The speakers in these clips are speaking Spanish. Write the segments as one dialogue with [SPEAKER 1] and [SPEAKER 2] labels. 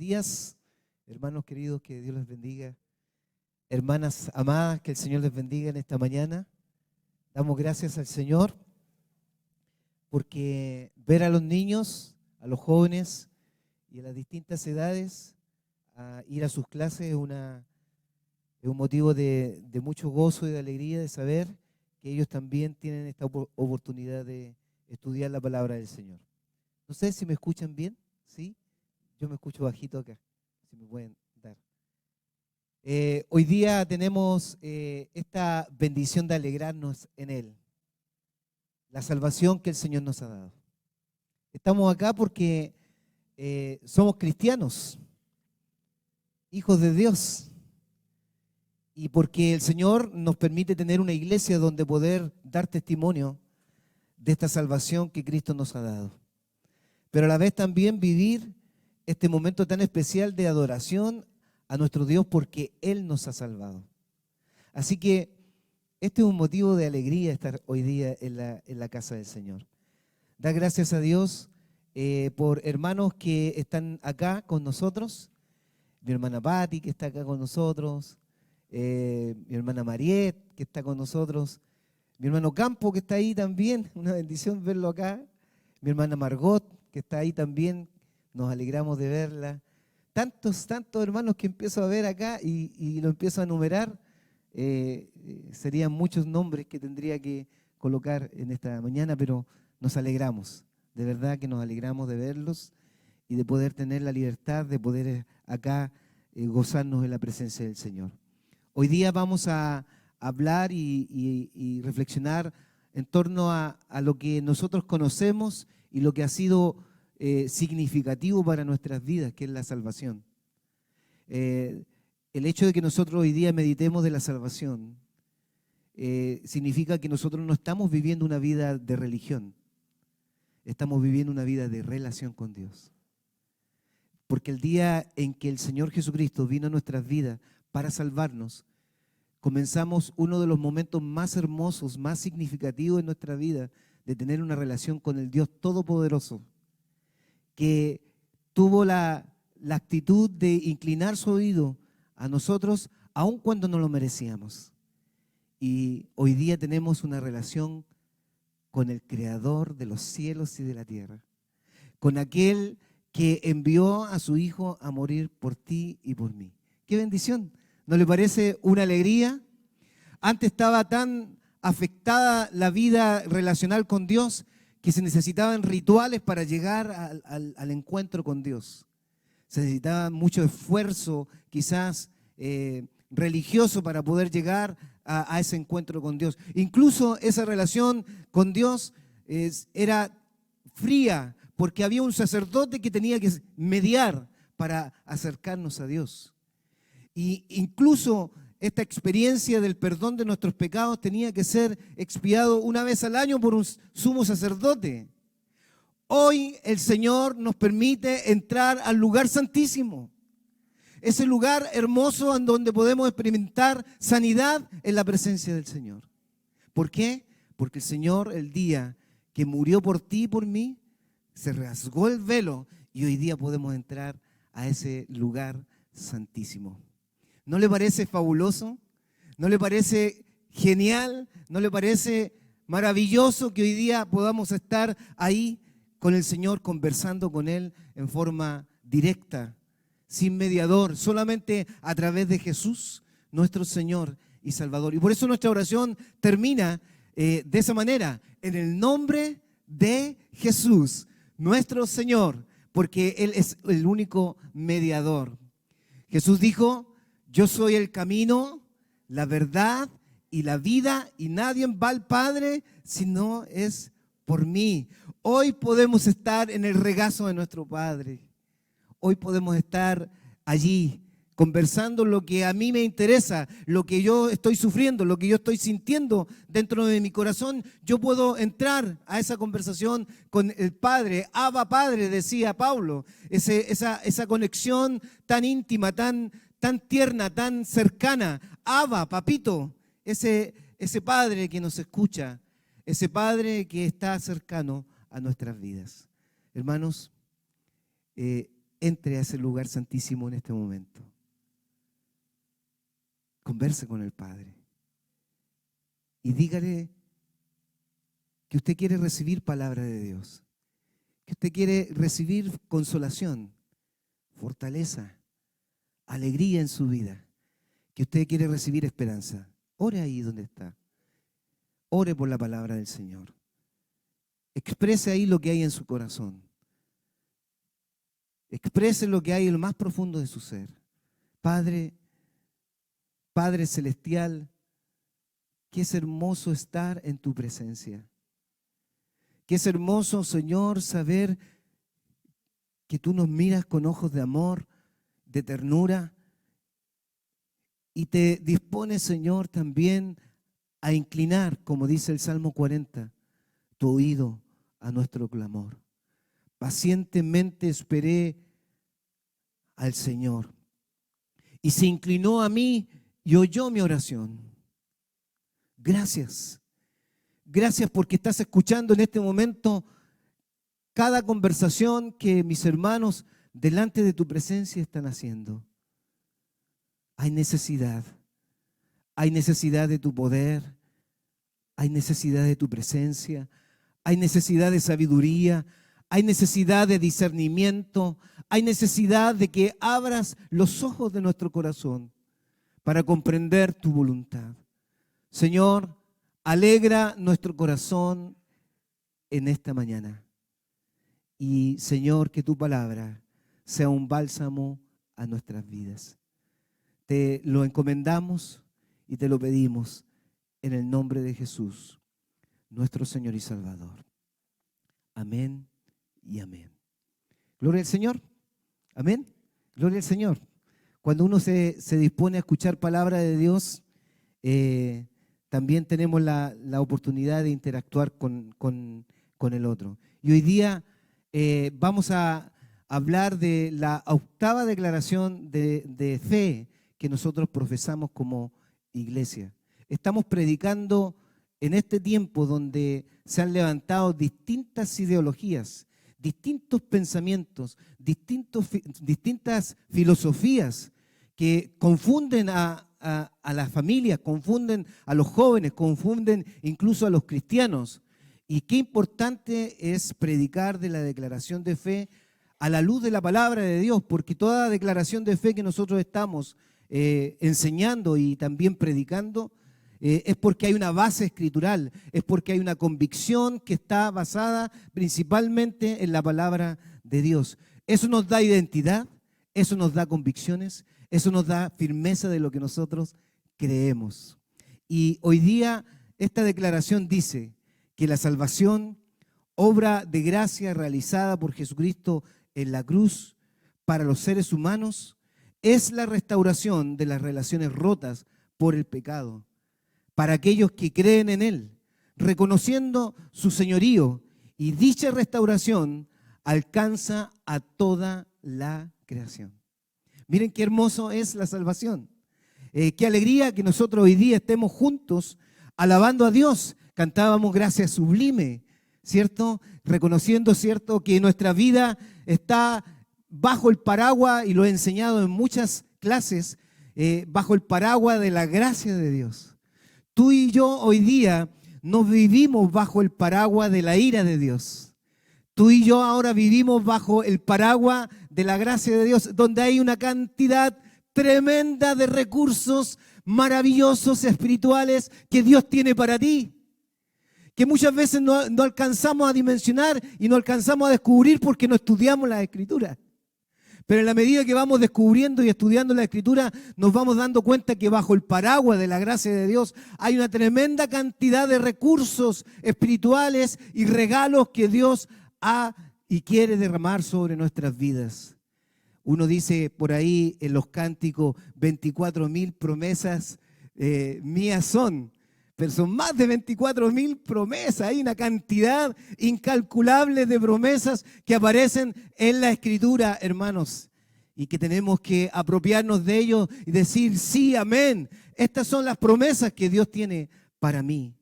[SPEAKER 1] días, hermanos queridos, que Dios les bendiga. Hermanas amadas, que el Señor les bendiga en esta mañana. Damos gracias al Señor porque ver a los niños, a los jóvenes y a las distintas edades a ir a sus clases es un motivo de mucho gozo y de alegría de saber que ellos también tienen esta oportunidad de estudiar la palabra del Señor. No sé si me escuchan bien, ¿sí? Yo me escucho bajito acá, si me pueden dar. Hoy día tenemos esta bendición de alegrarnos en Él, la salvación que el Señor nos ha dado. Estamos acá porque somos cristianos, hijos de Dios, y porque el Señor nos permite tener una iglesia donde poder dar testimonio de esta salvación que Cristo nos ha dado. Pero a la vez también vivir este momento tan especial de adoración a nuestro Dios porque Él nos ha salvado. Así que este es un motivo de alegría estar hoy día en la casa del Señor. Da gracias a Dios por hermanos que están acá con nosotros. Mi hermana Patti, que está acá con nosotros. Mi hermana Mariette, que está con nosotros. Mi hermano Campo, que está ahí también. Una bendición verlo acá. Mi hermana Margot, que está ahí también. Nos alegramos de verla. Tantos hermanos que empiezo a ver acá y lo empiezo a enumerar. Serían muchos nombres que tendría que colocar en esta mañana, pero nos alegramos. De verdad que nos alegramos de verlos y de poder tener la libertad de poder acá gozarnos en la presencia del Señor. Hoy día vamos a hablar y reflexionar en torno a lo que nosotros conocemos y lo que ha sido significativo para nuestras vidas, que es la salvación. El hecho de que nosotros hoy día meditemos de la salvación significa que nosotros no estamos viviendo una vida de religión, estamos viviendo una vida de relación con Dios. Porque el día en que el Señor Jesucristo vino a nuestras vidas para salvarnos, comenzamos uno de los momentos más hermosos, más significativos en nuestra vida, de tener una relación con el Dios Todopoderoso, que tuvo la actitud de inclinar su oído a nosotros, aun cuando no lo merecíamos. Y hoy día tenemos una relación con el Creador de los cielos y de la tierra, con aquel que envió a su Hijo a morir por ti y por mí. ¡Qué bendición! ¿No le parece una alegría? Antes estaba tan afectada la vida relacional con Dios que se necesitaban rituales para llegar al encuentro con Dios. Se necesitaba mucho esfuerzo, quizás religioso, para poder llegar a ese encuentro con Dios. Incluso esa relación con Dios era fría, porque había un sacerdote que tenía que mediar para acercarnos a Dios. Y incluso esta experiencia del perdón de nuestros pecados tenía que ser expiado una vez al año por un sumo sacerdote. Hoy el Señor nos permite entrar al lugar santísimo, ese lugar hermoso en donde podemos experimentar sanidad en la presencia del Señor. ¿Por qué? Porque el Señor, el día que murió por ti y por mí, se rasgó el velo y hoy día podemos entrar a ese lugar santísimo. ¿No le parece fabuloso? ¿No le parece genial? ¿No le parece maravilloso que hoy día podamos estar ahí con el Señor, conversando con Él en forma directa, sin mediador, solamente a través de Jesús, nuestro Señor y Salvador? Y por eso nuestra oración termina de esa manera: en el nombre de Jesús, nuestro Señor, porque Él es el único mediador. Jesús dijo: yo soy el camino, la verdad y la vida, y nadie va al Padre si no es por mí. Hoy podemos estar en el regazo de nuestro Padre. Hoy podemos estar allí conversando lo que a mí me interesa, lo que yo estoy sufriendo, lo que yo estoy sintiendo dentro de mi corazón. Yo puedo entrar a esa conversación con el Padre. Abba Padre, decía Pablo. Esa conexión tan íntima, tan tierna, tan cercana. Abba, papito, ese Padre que nos escucha, ese Padre que está cercano a nuestras vidas. Hermanos, entre a ese lugar santísimo en este momento. Converse con el Padre y dígale que usted quiere recibir palabra de Dios, que usted quiere recibir consolación, fortaleza, alegría en su vida, que usted quiere recibir esperanza. Ore ahí donde está. Ore por la palabra del Señor. Exprese ahí lo que hay en su corazón. Exprese lo que hay en lo más profundo de su ser. Padre celestial, qué es hermoso estar en tu presencia. Qué es hermoso, Señor, saber que tú nos miras con ojos de amor, de ternura, y te dispones, Señor, también a inclinar, como dice el Salmo 40, tu oído a nuestro clamor. Pacientemente esperé al Señor y se inclinó a mí y oyó mi oración. Gracias. Gracias porque estás escuchando en este momento cada conversación que mis hermanos delante de tu presencia están haciendo. Hay necesidad de tu poder, hay necesidad de tu presencia, hay necesidad de sabiduría, hay necesidad de discernimiento, hay necesidad de que abras los ojos de nuestro corazón para comprender tu voluntad. Señor, alegra nuestro corazón en esta mañana. Y Señor, que tu palabra sea un bálsamo a nuestras vidas. Te lo encomendamos y te lo pedimos en el nombre de Jesús, nuestro Señor y Salvador. Amén y amén. Gloria al Señor. Amén. Gloria al Señor. Cuando uno se dispone a escuchar palabra de Dios, también tenemos la oportunidad de interactuar con el otro. Y hoy día vamos a hablar de la octava declaración de fe que nosotros profesamos como iglesia. Estamos predicando en este tiempo donde se han levantado distintas ideologías, distintos pensamientos, distintas filosofías que confunden a las familias, confunden a los jóvenes, confunden incluso a los cristianos. Y qué importante es predicar de la declaración de fe a la luz de la palabra de Dios, porque toda declaración de fe que nosotros estamos enseñando y también predicando es porque hay una base escritural, es porque hay una convicción que está basada principalmente en la palabra de Dios. Eso nos da identidad, eso nos da convicciones, eso nos da firmeza de lo que nosotros creemos. Y hoy día esta declaración dice que la salvación, obra de gracia realizada por Jesucristo en la cruz para los seres humanos, es la restauración de las relaciones rotas por el pecado, para aquellos que creen en Él, reconociendo su señorío, y dicha restauración alcanza a toda la creación. Miren qué hermoso es la salvación. Qué alegría que nosotros hoy día estemos juntos alabando a Dios. Cantábamos Gracia Sublime, ¿cierto? Reconociendo, ¿cierto?, que nuestra vida está bajo el paraguas, y lo he enseñado en muchas clases, bajo el paraguas de la gracia de Dios. Tú y yo hoy día no vivimos bajo el paraguas de la ira de Dios. Tú y yo ahora vivimos bajo el paraguas de la gracia de Dios, donde hay una cantidad tremenda de recursos maravillosos espirituales que Dios tiene para ti, que muchas veces no alcanzamos a dimensionar y no alcanzamos a descubrir porque no estudiamos las Escrituras. Pero en la medida que vamos descubriendo y estudiando la Escritura, nos vamos dando cuenta que bajo el paraguas de la gracia de Dios hay una tremenda cantidad de recursos espirituales y regalos que Dios ha y quiere derramar sobre nuestras vidas. Uno dice por ahí en los cánticos, 24,000 promesas mías son. Pero son más de 24,000 promesas. Hay una cantidad incalculable de promesas que aparecen en la Escritura, hermanos, y que tenemos que apropiarnos de ellos y decir sí, amén. Estas son las promesas que Dios tiene para mí.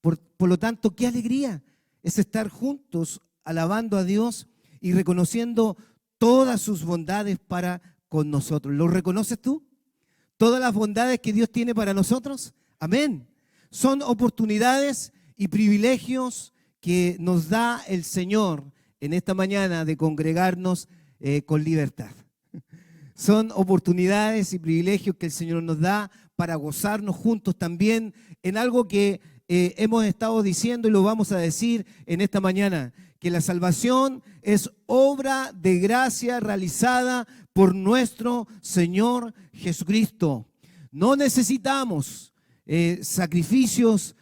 [SPEAKER 1] Por lo tanto, qué alegría es estar juntos alabando a Dios y reconociendo todas sus bondades para con nosotros. ¿Lo reconoces tú? Todas las bondades que Dios tiene para nosotros. Amén. Son oportunidades y privilegios que nos da el Señor en esta mañana de congregarnos con libertad. Son oportunidades y privilegios que el Señor nos da para gozarnos juntos también en algo que hemos estado diciendo y lo vamos a decir en esta mañana, que la salvación es obra de gracia realizada por nuestro Señor Jesucristo. No necesitamos sacrificios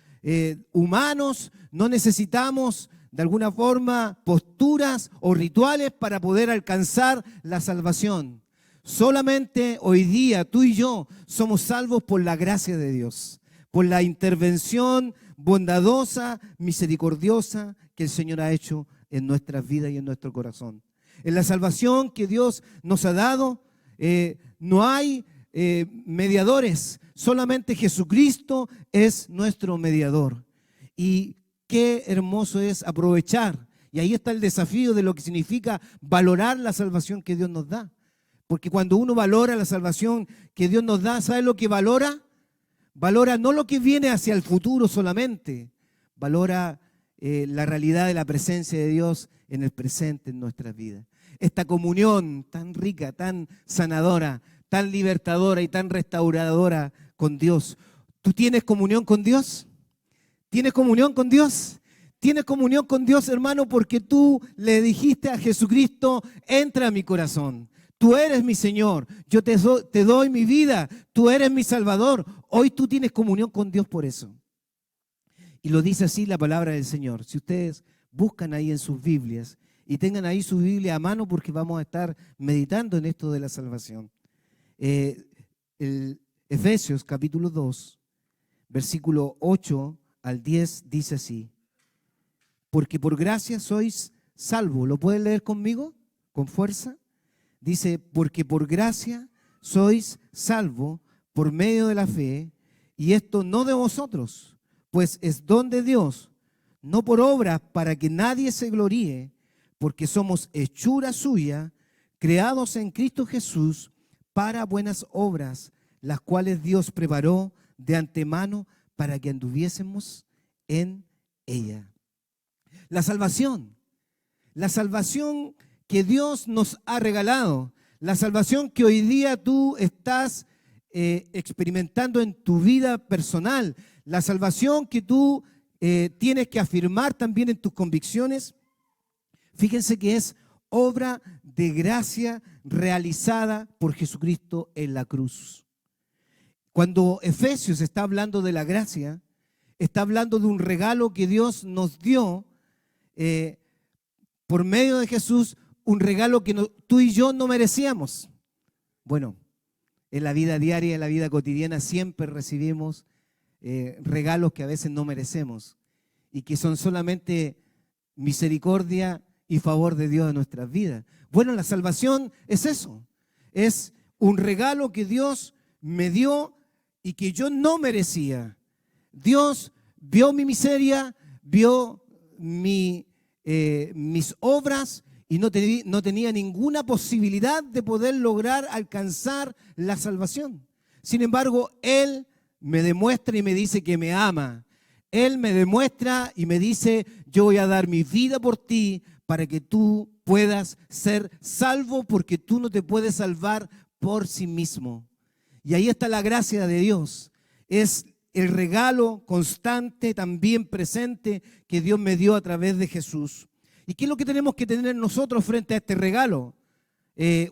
[SPEAKER 1] humanos, no necesitamos de alguna forma posturas o rituales para poder alcanzar la salvación. Solamente hoy día tú y yo somos salvos por la gracia de Dios, por la intervención bondadosa, misericordiosa que el Señor ha hecho en nuestras vidas y en nuestro corazón. En la salvación que Dios nos ha dado, no hay mediadores, solamente Jesucristo es nuestro mediador. Y qué hermoso es aprovechar, y ahí está el desafío de lo que significa valorar la salvación que Dios nos da. Porque cuando uno valora la salvación que Dios nos da, ¿sabe lo que valora? Valora no lo que viene hacia el futuro solamente, valora la realidad de la presencia de Dios en el presente, en nuestras vidas. Esta comunión tan rica, tan sanadora, tan libertadora y tan restauradora con Dios. ¿Tú tienes comunión con Dios? ¿Tienes comunión con Dios? Tienes comunión con Dios, hermano, porque tú le dijiste a Jesucristo, entra a mi corazón. Tú eres mi Señor, yo te doy mi vida, tú eres mi Salvador. Hoy tú tienes comunión con Dios por eso. Y lo dice así la palabra del Señor. Si ustedes buscan ahí en sus Biblias y tengan ahí su Biblia a mano porque vamos a estar meditando en esto de la salvación. Efesios capítulo 2, versículo 8 al 10 dice así. Porque por gracia sois salvos. ¿Lo pueden leer conmigo? Con fuerza. Dice, porque por gracia sois salvos por medio de la fe, y esto no de vosotros, pues es don de Dios, no por obras para que nadie se gloríe, porque somos hechura suya, creados en Cristo Jesús para buenas obras, las cuales Dios preparó de antemano para que anduviésemos en ella. La salvación que Dios nos ha regalado, la salvación que hoy día tú estás experimentando en tu vida personal, la salvación que tú tienes que afirmar también en tus convicciones, fíjense que es obra de gracia realizada por Jesucristo en la cruz. Cuando Efesios está hablando de la gracia, está hablando de un regalo que Dios nos dio por medio de Jesús, un regalo que tú y yo no merecíamos. Bueno, en la vida diaria, en la vida cotidiana, siempre recibimos regalos que a veces no merecemos y que son solamente misericordia y favor de Dios en nuestras vidas. Bueno, la salvación es eso, es un regalo que Dios me dio y que yo no merecía. Dios vio mi miseria, vio mis obras y no tenía ninguna posibilidad de poder lograr alcanzar la salvación. Sin embargo, Él me demuestra y me dice que me ama. Él me demuestra y me dice, yo voy a dar mi vida por ti para que tú puedas ser salvo, porque tú no te puedes salvar por sí mismo. Y ahí está la gracia de Dios. Es el regalo constante, también presente, que Dios me dio a través de Jesús. ¿Y qué es lo que tenemos que tener nosotros frente a este regalo?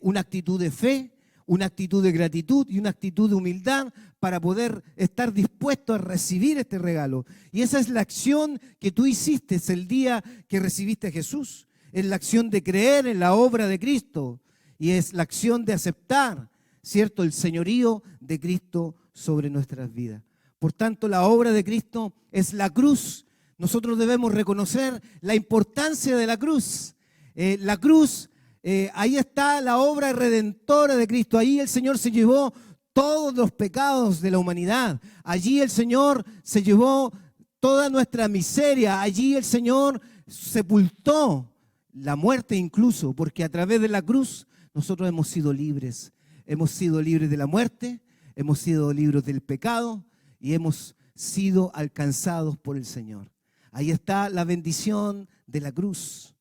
[SPEAKER 1] Una actitud de fe, una actitud de gratitud y una actitud de humildad para poder estar dispuesto a recibir este regalo. Y esa es la acción que tú hiciste el día que recibiste a Jesús. Es la acción de creer en la obra de Cristo y es la acción de aceptar, ¿cierto?, el señorío de Cristo sobre nuestras vidas. Por tanto, la obra de Cristo es la cruz. Nosotros debemos reconocer la importancia de la cruz. La cruz, ahí está la obra redentora de Cristo. Ahí el Señor se llevó todos los pecados de la humanidad. Allí el Señor se llevó toda nuestra miseria. Allí el Señor sepultó la muerte incluso, porque a través de la cruz nosotros hemos sido libres. Hemos sido libres de la muerte, hemos sido libres del pecado y hemos sido alcanzados por el Señor. Ahí está la bendición de la cruz.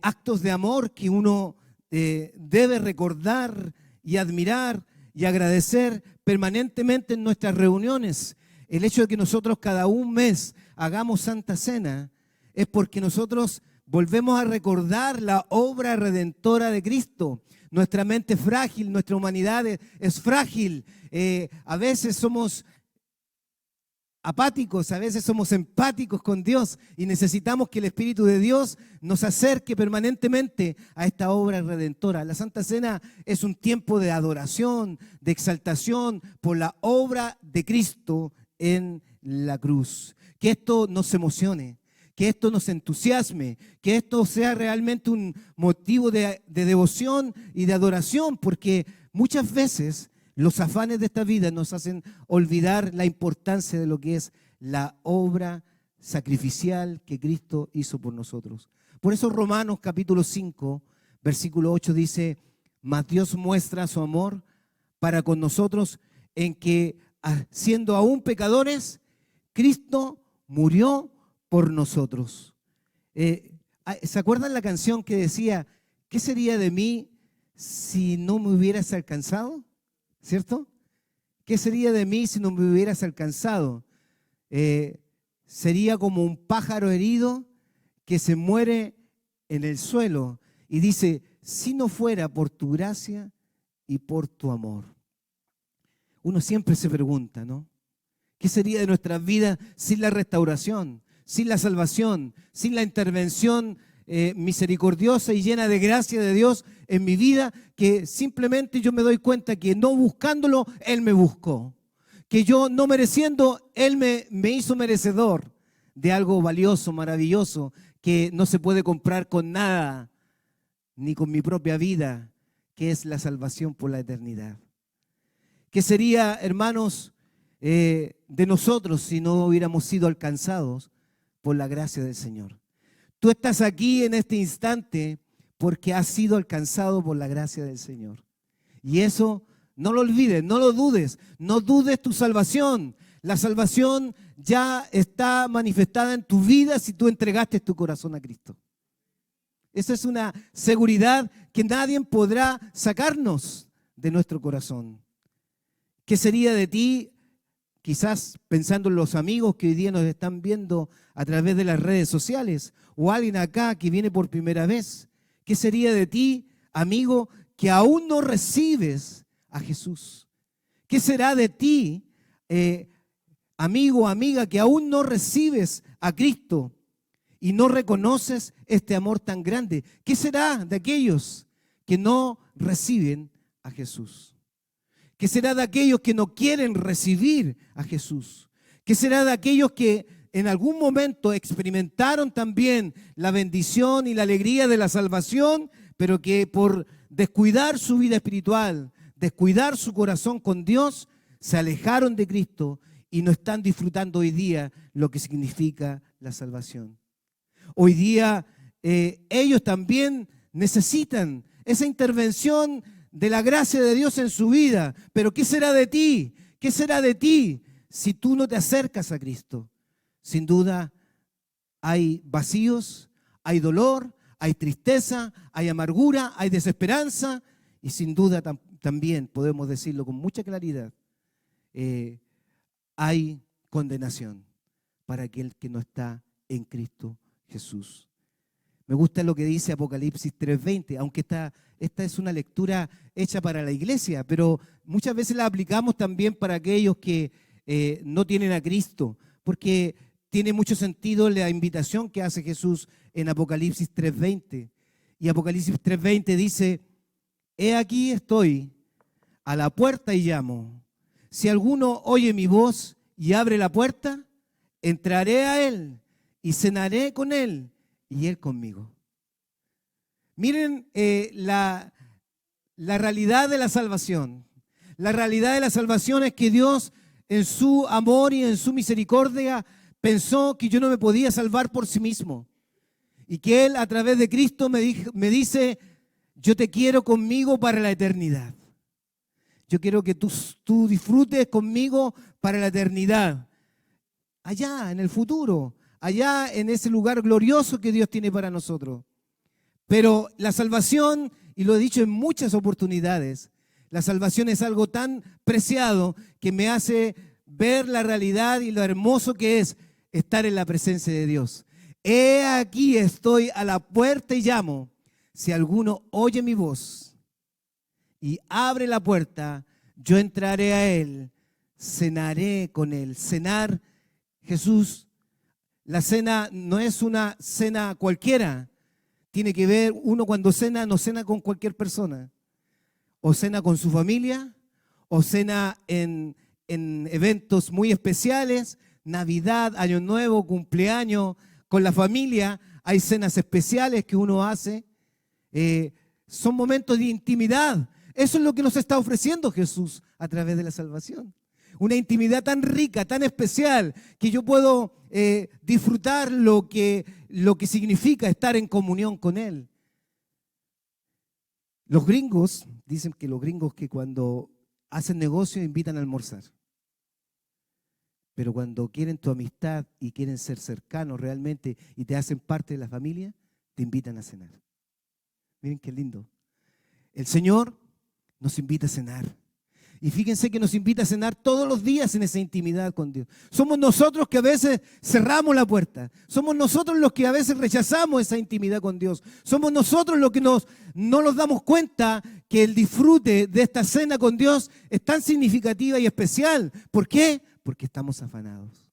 [SPEAKER 1] Actos de amor que uno debe recordar y admirar y agradecer permanentemente en nuestras reuniones. El hecho de que nosotros cada un mes hagamos Santa Cena es porque nosotros volvemos a recordar la obra redentora de Cristo. Nuestra mente es frágil, nuestra humanidad es frágil. A veces somos apáticos, a veces somos empáticos con Dios y necesitamos que el Espíritu de Dios nos acerque permanentemente a esta obra redentora. La Santa Cena es un tiempo de adoración, de exaltación por la obra de Cristo en la cruz. Que esto nos emocione, que esto nos entusiasme, que esto sea realmente un motivo de devoción y de adoración, porque muchas veces los afanes de esta vida nos hacen olvidar la importancia de lo que es la obra sacrificial que Cristo hizo por nosotros. Por eso Romanos capítulo 5, versículo 8 dice: mas Dios muestra su amor para con nosotros en que, siendo aún pecadores, Cristo murió por nosotros. ¿Se acuerdan la canción que decía: ¿qué sería de mí si no me hubieras alcanzado? ¿Cierto? ¿Qué sería de mí si no me hubieras alcanzado? Sería como un pájaro herido que se muere en el suelo. Y dice: si no fuera por tu gracia y por tu amor. Uno siempre se pregunta, ¿no? ¿Qué sería de nuestras vidas sin la restauración, sin la salvación, sin la intervención misericordiosa y llena de gracia de Dios en mi vida, que simplemente yo me doy cuenta que no buscándolo, Él me buscó? Que yo no mereciendo, Él me hizo merecedor de algo valioso, maravilloso, que no se puede comprar con nada, ni con mi propia vida, que es la salvación por la eternidad. ¿Qué sería, hermanos, de nosotros si no hubiéramos sido alcanzados por la gracia del Señor? Tú estás aquí en este instante porque has sido alcanzado por la gracia del Señor. Y eso no lo olvides, no lo dudes, no dudes tu salvación. La salvación ya está manifestada en tu vida si tú entregaste tu corazón a Cristo. Esa es una seguridad que nadie podrá sacarnos de nuestro corazón. ¿Qué sería de ti? Quizás pensando en los amigos que hoy día nos están viendo a través de las redes sociales, o alguien acá que viene por primera vez. ¿Qué sería de ti, amigo, que aún no recibes a Jesús? ¿Qué será de ti, amigo, amiga, que aún no recibes a Cristo y no reconoces este amor tan grande? ¿Qué será de aquellos que no reciben a Jesús? ¿Qué será de aquellos que no quieren recibir a Jesús? ¿Qué será de aquellos que en algún momento experimentaron también la bendición y la alegría de la salvación, pero que por descuidar su vida espiritual, descuidar su corazón con Dios, se alejaron de Cristo y no están disfrutando hoy día lo que significa la salvación? Hoy día ellos también necesitan esa intervención de la gracia de Dios en su vida. Pero ¿qué será de ti? ¿Qué será de ti si tú no te acercas a Cristo? Sin duda hay vacíos, hay dolor, hay tristeza, hay amargura, hay desesperanza y sin duda también podemos decirlo con mucha claridad, hay condenación para aquel que no está en Cristo Jesús. Me gusta lo que dice Apocalipsis 3:20, aunque esta es una lectura hecha para la iglesia, pero muchas veces la aplicamos también para aquellos que no tienen a Cristo, porque tiene mucho sentido la invitación que hace Jesús en Apocalipsis 3:20. Y Apocalipsis 3:20 dice: he aquí estoy a la puerta y llamo. Si alguno oye mi voz y abre la puerta, entraré a él y cenaré con él y él conmigo. Miren la realidad de la salvación. La realidad de la salvación es que Dios, en su amor y en su misericordia, pensó que yo no me podía salvar por sí mismo. y que Él a través de Cristo me dice, yo te quiero conmigo para la eternidad. Yo quiero que tú disfrutes conmigo para la eternidad. Allá, en el futuro, allá en ese lugar glorioso que Dios tiene para nosotros. Pero la salvación, y lo he dicho en muchas oportunidades, la salvación es algo tan preciado que me hace ver la realidad y lo hermoso que es estar en la presencia de Dios. He aquí estoy a la puerta y llamo. Si alguno oye mi voz y abre la puerta, yo entraré a él, cenaré con él. Cenar, Jesús, la cena no es una cena cualquiera. Tiene que ver, uno cuando cena, no cena con cualquier persona. O cena con su familia, o cena en eventos muy especiales, Navidad, Año Nuevo, cumpleaños, con la familia. Hay cenas especiales que uno hace. Son momentos de intimidad. Eso es lo que nos está ofreciendo Jesús a través de la salvación. Una intimidad tan rica, tan especial, que yo puedo disfrutar lo que significa estar en comunión con Él. Los gringos, dicen que los gringos que cuando hacen negocio invitan a almorzar. Pero cuando quieren tu amistad y quieren ser cercanos realmente y te hacen parte de la familia, te invitan a cenar. Miren qué lindo. El Señor nos invita a cenar. Y fíjense que nos invita a cenar todos los días en esa intimidad con Dios. Somos nosotros que a veces cerramos la puerta. Somos nosotros los que a veces rechazamos esa intimidad con Dios. Somos nosotros los que no nos damos cuenta que el disfrute de esta cena con Dios es tan significativa y especial. ¿Por qué? Porque estamos afanados.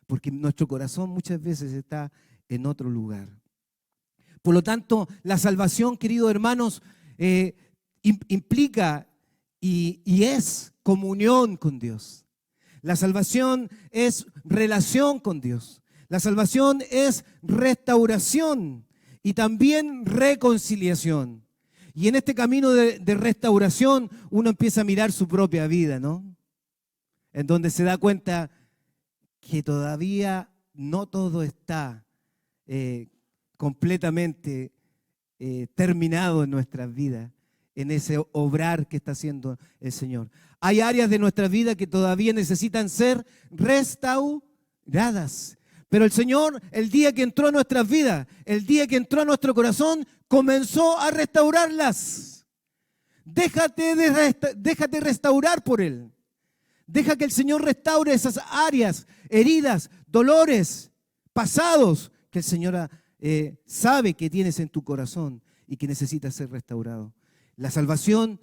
[SPEAKER 1] Porque nuestro corazón muchas veces está en otro lugar. Por lo tanto, la salvación, queridos hermanos, implica y es comunión con Dios. La salvación es relación con Dios. La salvación es restauración y también reconciliación. Y en este camino de restauración uno empieza a mirar su propia vida, ¿no? En donde se da cuenta que todavía no todo está completamente terminado en nuestras vidas, en ese obrar que está haciendo el Señor. Hay áreas de nuestra vida que todavía necesitan ser restauradas. Pero el Señor, el día que entró a nuestras vidas, el día que entró a nuestro corazón, comenzó a restaurarlas. Déjate restaurar por Él. Deja que el Señor restaure esas áreas, heridas, dolores, pasados, que el Señor sabe que tienes en tu corazón y que necesitas ser restaurado. La salvación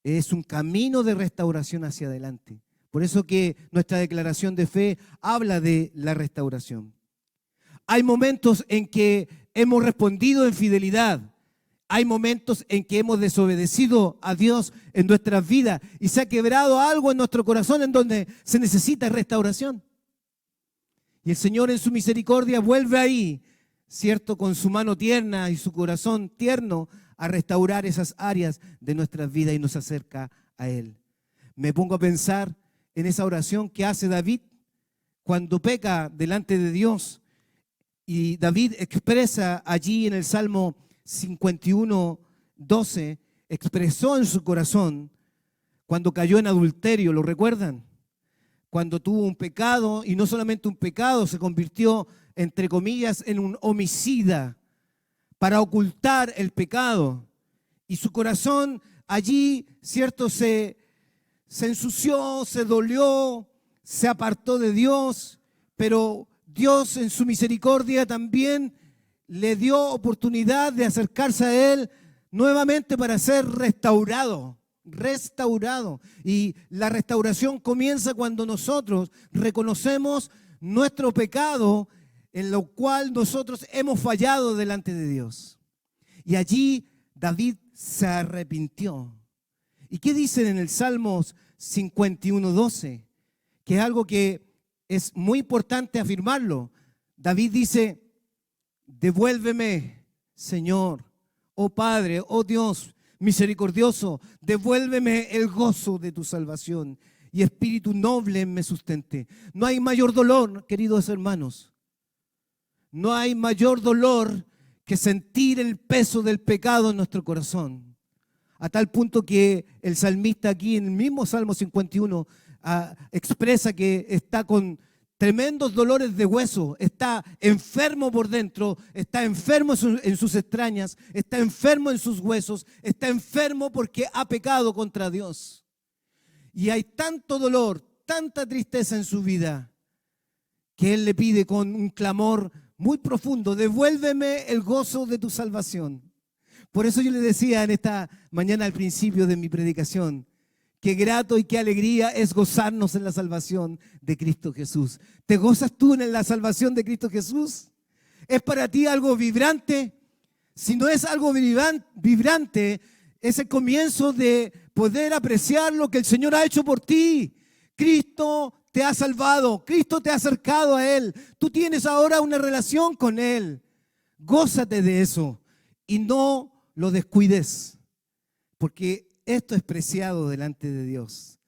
[SPEAKER 1] es un camino de restauración hacia adelante. Por eso que nuestra declaración de fe habla de la restauración. Hay momentos en que hemos respondido en fidelidad. Hay momentos en que hemos desobedecido a Dios en nuestras vidas y se ha quebrado algo en nuestro corazón en donde se necesita restauración. Y el Señor en su misericordia vuelve ahí, ¿cierto? Con su mano tierna y su corazón tierno a restaurar esas áreas de nuestras vidas y nos acerca a Él. Me pongo a pensar en esa oración que hace David cuando peca delante de Dios. Y David expresa allí en el Salmo 51:12, expresó en su corazón cuando cayó en adulterio, ¿lo recuerdan? Cuando tuvo un pecado, y no solamente un pecado, se convirtió, entre comillas, en un homicida para ocultar el pecado. Y su corazón allí, ¿cierto?, se ensució, se dolió, se apartó de Dios, pero Dios en su misericordia también le dio oportunidad de acercarse a Él nuevamente para ser restaurado. Y la restauración comienza cuando nosotros reconocemos nuestro pecado en lo cual nosotros hemos fallado delante de Dios. Y allí David se arrepintió. ¿Y qué dicen en el Salmos 51:12? Que es algo que es muy importante afirmarlo. David dice: devuélveme, Señor, oh Padre, oh Dios misericordioso, devuélveme el gozo de tu salvación y espíritu noble me sustente. No hay mayor dolor, queridos hermanos. No hay mayor dolor que sentir el peso del pecado en nuestro corazón. A tal punto que el salmista aquí en el mismo Salmo 51 expresa que está con tremendos dolores de hueso, está enfermo por dentro, está enfermo en sus entrañas, está enfermo en sus huesos, está enfermo porque ha pecado contra Dios. Y hay tanto dolor, tanta tristeza en su vida, que él le pide con un clamor muy profundo: devuélveme el gozo de tu salvación. Por eso yo le decía en esta mañana al principio de mi predicación, qué grato y qué alegría es gozarnos en la salvación de Cristo Jesús. ¿Te gozas tú en la salvación de Cristo Jesús? ¿Es para ti algo vibrante? Si no es algo vibrante, es el comienzo de poder apreciar lo que el Señor ha hecho por ti. Cristo te ha salvado, Cristo te ha acercado a Él. Tú tienes ahora una relación con Él. Gózate de eso y no lo descuides, porque esto es preciado delante de Dios.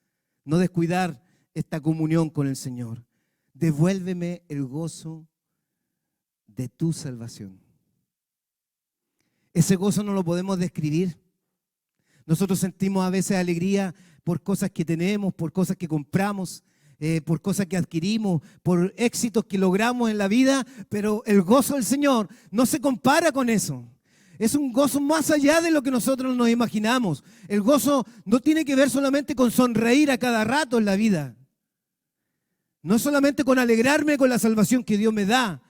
[SPEAKER 1] No descuidar esta comunión con el Señor. Devuélveme el gozo de tu salvación. Ese gozo no lo podemos describir. Nosotros sentimos a veces alegría por cosas que tenemos, por cosas que compramos, por cosas que adquirimos, por éxitos que logramos en la vida, pero el gozo del Señor no se compara con eso. Es un gozo más allá de lo que nosotros nos imaginamos. El gozo no tiene que ver solamente con sonreír a cada rato en la vida. No solamente con alegrarme con la salvación que Dios me da,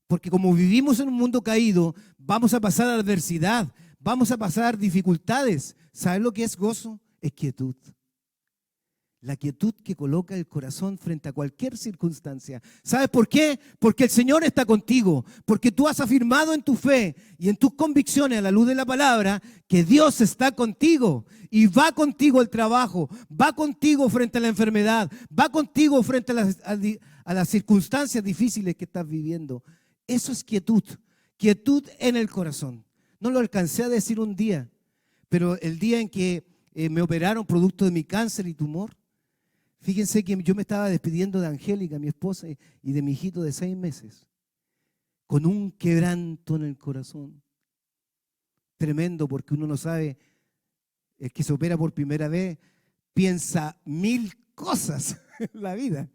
[SPEAKER 1] porque como vivimos en un mundo caído, vamos a pasar adversidad, vamos a pasar dificultades. ¿Sabes lo que es gozo? Es quietud. La quietud que coloca el corazón frente a cualquier circunstancia. ¿Sabes por qué? Porque el Señor está contigo, porque tú has afirmado en tu fe y en tus convicciones a la luz de la palabra que Dios está contigo y va contigo al trabajo, va contigo frente a la enfermedad, va contigo frente a las circunstancias difíciles que estás viviendo. Eso es quietud, quietud en el corazón. No lo alcancé a decir un día, pero el día en que me operaron producto de mi cáncer y tumor, fíjense que yo me estaba despidiendo de Angélica, mi esposa, y de mi hijito de 6 meses, con un quebranto en el corazón tremendo, porque uno no sabe, el que se opera por primera vez piensa 1000 cosas en la vida.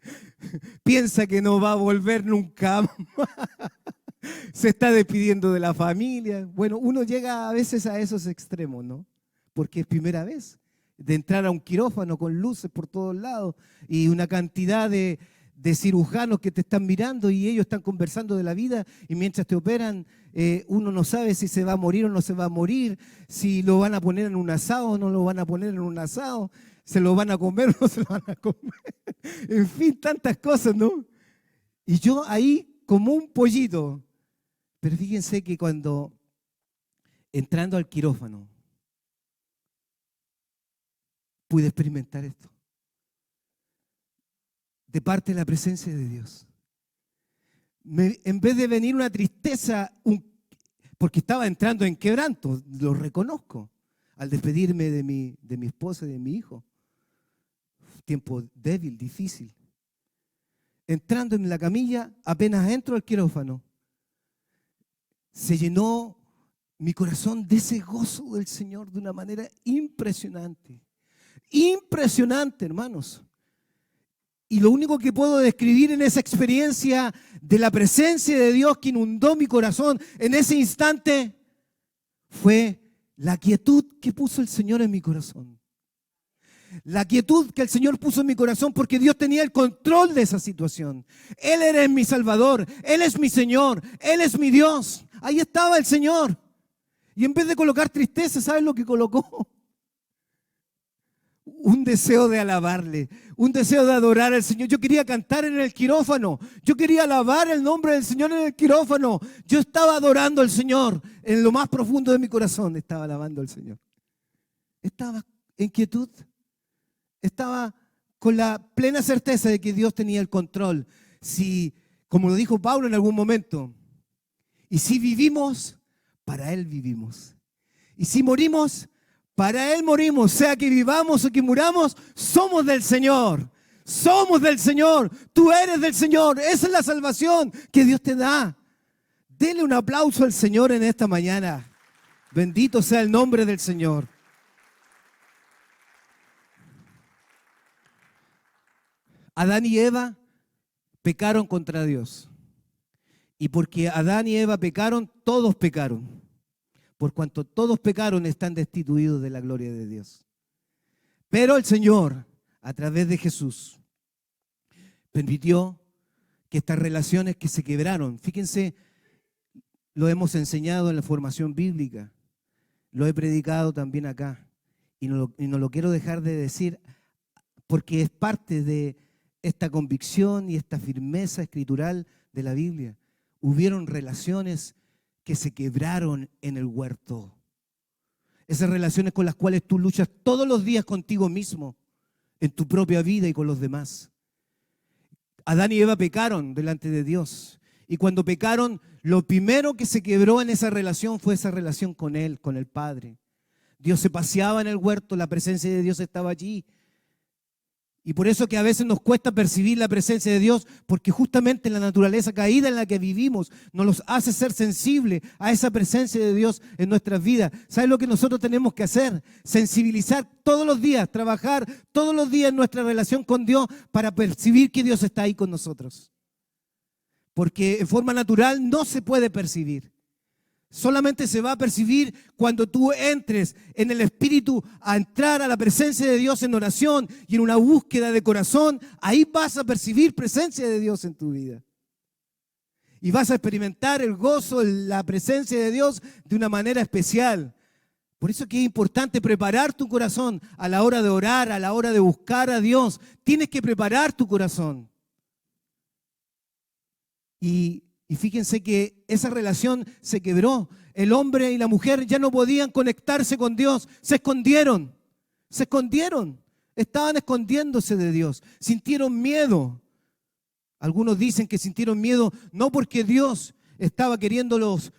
[SPEAKER 1] Piensa que no va a volver nunca más. Se está despidiendo de la familia. Bueno, uno llega a veces a esos extremos, ¿no? Porque es primera vez de entrar a un quirófano con luces por todos lados y una cantidad de cirujanos que te están mirando y ellos están conversando de la vida, y mientras te operan uno no sabe si se va a morir o no se va a morir, si lo van a poner en un asado o no lo van a poner en un asado, se lo van a comer o no se lo van a comer. En fin, tantas cosas, ¿no? Y yo ahí como un pollito. Pero fíjense que cuando entrando al quirófano pude experimentar esto, de parte de la presencia de Dios. En vez de venir una tristeza, porque estaba entrando en quebranto, lo reconozco, al despedirme de mi esposa y de mi hijo. Tiempo débil, difícil. Entrando en la camilla, apenas entro al quirófano, se llenó mi corazón de ese gozo del Señor de una manera impresionante. Impresionante, hermanos. Y lo único que puedo describir en esa experiencia de la presencia de Dios que inundó mi corazón en ese instante fue la quietud que puso el Señor en mi corazón. La quietud que el Señor puso en mi corazón porque Dios tenía el control de esa situación. Él era mi Salvador, Él es mi Señor, Él es mi Dios. Ahí estaba el Señor. Y en vez de colocar tristeza, ¿sabes lo que colocó? Un deseo de alabarle, un deseo de adorar al Señor. Yo quería cantar en el quirófano, yo quería alabar el nombre del Señor en el quirófano. Yo estaba adorando al Señor, en lo más profundo de mi corazón estaba alabando al Señor. Estaba en quietud, estaba con la plena certeza de que Dios tenía el control. Si, como lo dijo Pablo en algún momento, y si vivimos, para Él vivimos. Y si morimos, para Él morimos, sea que vivamos o que muramos, somos del Señor. Somos del Señor. Tú eres del Señor. Esa es la salvación que Dios te da. Dele un aplauso al Señor en esta mañana. Bendito sea el nombre del Señor. Adán y Eva pecaron contra Dios. Y porque Adán y Eva pecaron, todos pecaron. Por cuanto todos pecaron, están destituidos de la gloria de Dios. Pero el Señor, a través de Jesús, permitió que estas relaciones que se quebraron, fíjense, lo hemos enseñado en la formación bíblica, lo he predicado también acá, y no lo quiero dejar de decir porque es parte de esta convicción y esta firmeza escritural de la Biblia. Hubieron relaciones que se quebraron en el huerto. Esas relaciones con las cuales tú luchas todos los días contigo mismo, en tu propia vida y con los demás. Adán y Eva pecaron delante de Dios. Y cuando pecaron, lo primero que se quebró en esa relación fue esa relación con Él, con el Padre. Dios se paseaba en el huerto, la presencia de Dios estaba allí. Y por eso que a veces nos cuesta percibir la presencia de Dios, porque justamente la naturaleza caída en la que vivimos nos los hace ser sensibles a esa presencia de Dios en nuestras vidas. ¿Sabes lo que nosotros tenemos que hacer? Sensibilizar todos los días, trabajar todos los días en nuestra relación con Dios para percibir que Dios está ahí con nosotros. Porque en forma natural no se puede percibir. Solamente se va a percibir cuando tú entres en el Espíritu a entrar a la presencia de Dios en oración y en una búsqueda de corazón. Ahí vas a percibir presencia de Dios en tu vida. Y vas a experimentar el gozo, la presencia de Dios de una manera especial. Por eso que es importante preparar tu corazón a la hora de orar, a la hora de buscar a Dios. Tienes que preparar tu corazón. Y fíjense que esa relación se quebró. El hombre y la mujer ya no podían conectarse con Dios. Se escondieron. Estaban escondiéndose de Dios. Sintieron miedo. Algunos dicen que sintieron miedo no porque Dios estaba queriéndolos